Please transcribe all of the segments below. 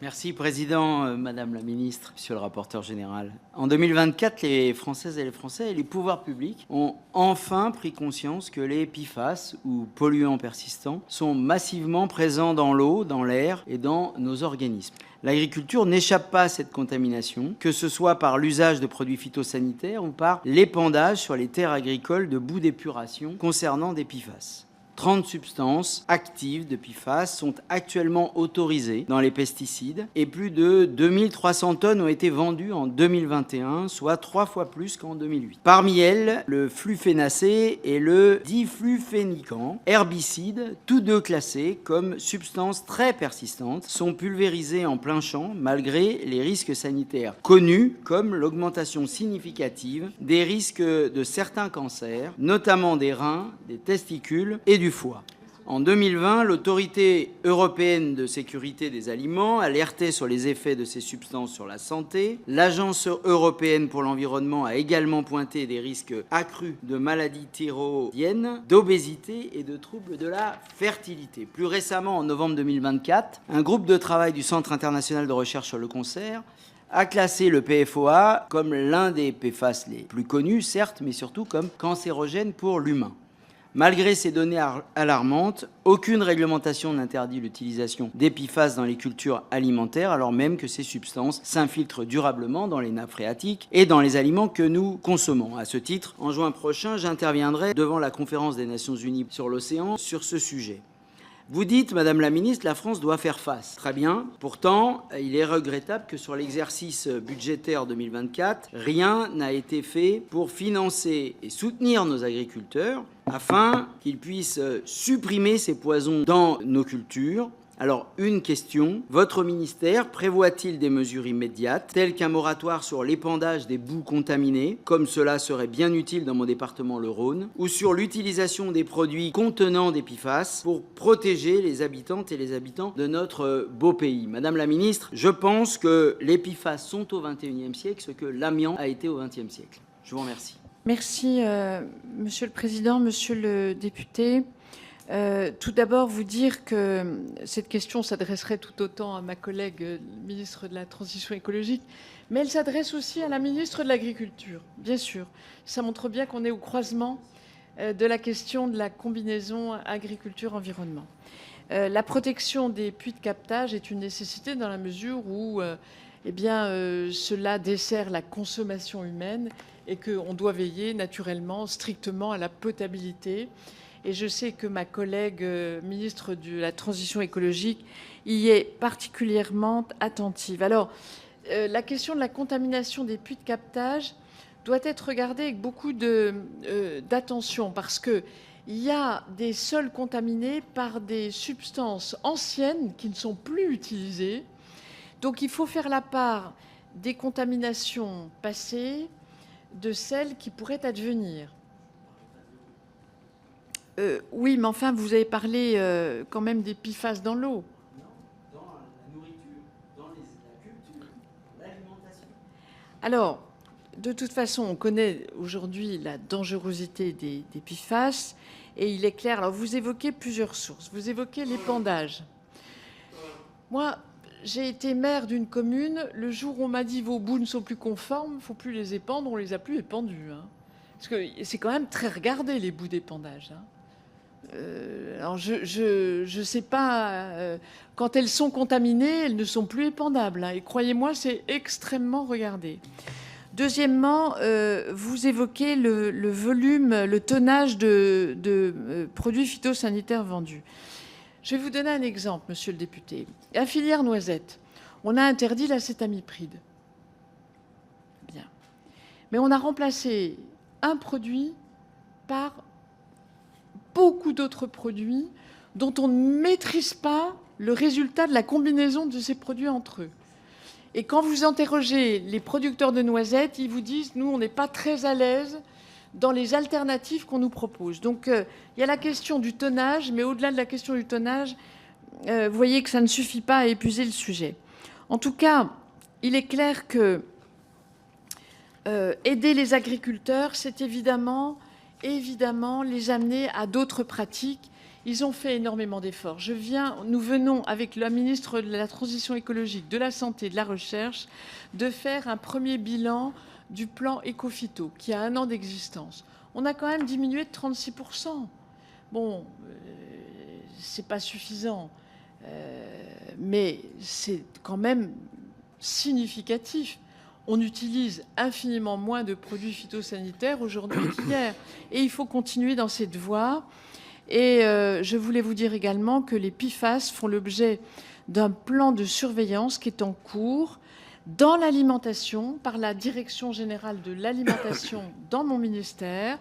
Merci, Président, Madame la Ministre, Monsieur le rapporteur général. En 2024, les Françaises et les Français et les pouvoirs publics ont enfin pris conscience que les PFAS, ou polluants persistants, sont massivement présents dans l'eau, dans l'air et dans nos organismes. L'agriculture n'échappe pas à cette contamination, que ce soit par l'usage de produits phytosanitaires ou par l'épandage sur les terres agricoles de boues d'épuration concernant des PFAS. 30 substances actives de PFAS sont actuellement autorisées dans les pesticides et plus de 2300 tonnes ont été vendues en 2021, soit 3 fois plus qu'en 2008. Parmi elles, le flufénacé et le diflufénican, herbicides, tous deux classés comme substances très persistantes, sont pulvérisés en plein champ malgré les risques sanitaires connus comme l'augmentation significative des risques de certains cancers, notamment des reins, des testicules et du foie. En 2020, l'Autorité européenne de sécurité des aliments alertait sur les effets de ces substances sur la santé. L'Agence européenne pour l'environnement a également pointé des risques accrus de maladies thyroïdiennes, d'obésité et de troubles de la fertilité. Plus récemment, en novembre 2024, un groupe de travail du Centre international de recherche sur le cancer a classé le PFOA comme l'un des PFAS les plus connus, certes, mais surtout comme cancérogène pour l'humain. Malgré ces données alarmantes, aucune réglementation n'interdit l'utilisation des PFAS dans les cultures alimentaires, alors même que ces substances s'infiltrent durablement dans les nappes phréatiques et dans les aliments que nous consommons. À ce titre, en juin prochain, j'interviendrai devant la conférence des Nations Unies sur l'océan sur ce sujet. Vous dites, Madame la Ministre, la France doit faire face. Très bien. Pourtant, il est regrettable que sur l'exercice budgétaire 2024, rien n'a été fait pour financer et soutenir nos agriculteurs afin qu'ils puissent supprimer ces poisons dans nos cultures. Alors, une question, votre ministère prévoit-il des mesures immédiates, telles qu'un moratoire sur l'épandage des boues contaminées, comme cela serait bien utile dans mon département, le Rhône, ou sur l'utilisation des produits contenant des PFAS pour protéger les habitantes et les habitants de notre beau pays? Madame la ministre, je pense que les PFAS sont au XXIe siècle, ce que l'amiant a été au XXe siècle. Je vous remercie. Merci, Monsieur le Président, Monsieur le député. Tout d'abord, vous dire que cette question s'adresserait tout autant à ma collègue ministre de la Transition écologique, mais elle s'adresse aussi à la ministre de l'Agriculture, bien sûr. Ça montre bien qu'on est au croisement de la question de la combinaison agriculture-environnement. La protection des puits de captage est une nécessité dans la mesure où cela dessert la consommation humaine et qu'on doit veiller naturellement, strictement à la potabilité. Et je sais que ma collègue ministre de la Transition écologique y est particulièrement attentive. Alors, la question de la contamination des puits de captage doit être regardée avec beaucoup d'attention parce qu'il y a des sols contaminés par des substances anciennes qui ne sont plus utilisées. Donc, il faut faire la part des contaminations passées de celles qui pourraient advenir. Oui, mais enfin, vous avez parlé quand même des PFAS dans l'eau. Non, dans la nourriture, dans la culture, dans l'alimentation. Alors, de toute façon, on connaît aujourd'hui la dangerosité des PFAS et il est clair. Alors, vous évoquez plusieurs sources. Vous évoquez l'épandage. Moi, j'ai été maire d'une commune. Le jour où on m'a dit vos boues ne sont plus conformes, il ne faut plus les épandre, on ne les a plus épandues. Hein. Parce que c'est quand même très regardé, les boues d'épandage. Hein. Alors je sais pas, quand elles sont contaminées, elles ne sont plus épandables. Hein, et croyez-moi, c'est extrêmement regardé. Deuxièmement, vous évoquez le volume, le tonnage de produits phytosanitaires vendus. Je vais vous donner un exemple, monsieur le député. La filière noisette, on a interdit l'acétamipride. Bien. Mais on a remplacé un produit par beaucoup d'autres produits dont on ne maîtrise pas le résultat de la combinaison de ces produits entre eux. Et quand vous interrogez les producteurs de noisettes, ils vous disent « nous, on n'est pas très à l'aise dans les alternatives qu'on nous propose ». Donc, il y a la question du tonnage, mais au-delà de la question du tonnage, vous voyez que ça ne suffit pas à épuiser le sujet. En tout cas, il est clair que aider les agriculteurs, c'est évidemment les amener à d'autres pratiques Ils ont fait énormément d'efforts. Nous venons, avec la ministre de la Transition écologique, de la Santé, de la Recherche, de faire un premier bilan du plan Écophyto, qui a 1 an d'existence. On a quand même diminué de 36%. Bon, c'est pas suffisant, mais c'est quand même significatif. On utilise infiniment moins de produits phytosanitaires aujourd'hui qu'hier. Et il faut continuer dans cette voie. Et je voulais vous dire également que les PFAS font l'objet d'un plan de surveillance qui est en cours dans l'alimentation, par la Direction générale de l'alimentation dans mon ministère.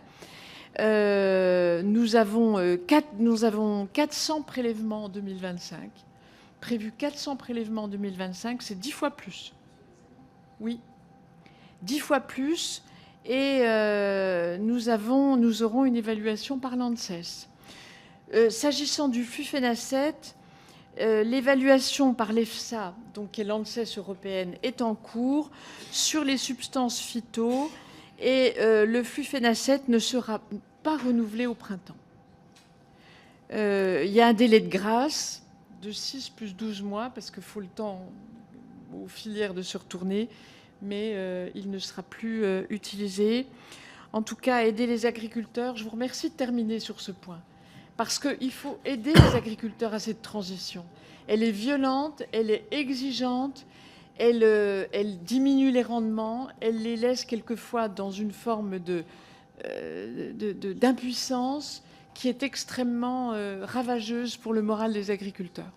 Nous avons 400 prélèvements en 2025. Prévu 400 prélèvements en 2025, c'est 10 fois plus. Oui, 10 fois plus. Et nous aurons une évaluation par l'ANSES. S'agissant du flufénacet, l'évaluation par l'EFSA, donc qui est l'ANSES européenne, est en cours sur les substances phyto et le flufénacet ne sera pas renouvelé au printemps. Il y a un délai de grâce de 6 plus 12 mois parce qu'il faut le temps aux filières de se retourner, mais il ne sera plus utilisé. En tout cas, aider les agriculteurs. Je vous remercie de terminer sur ce point. Parce qu'il faut aider les agriculteurs à cette transition. Elle est violente, elle est exigeante, elle diminue les rendements, elle les laisse quelquefois dans une forme d'impuissance qui est extrêmement ravageuse pour le moral des agriculteurs.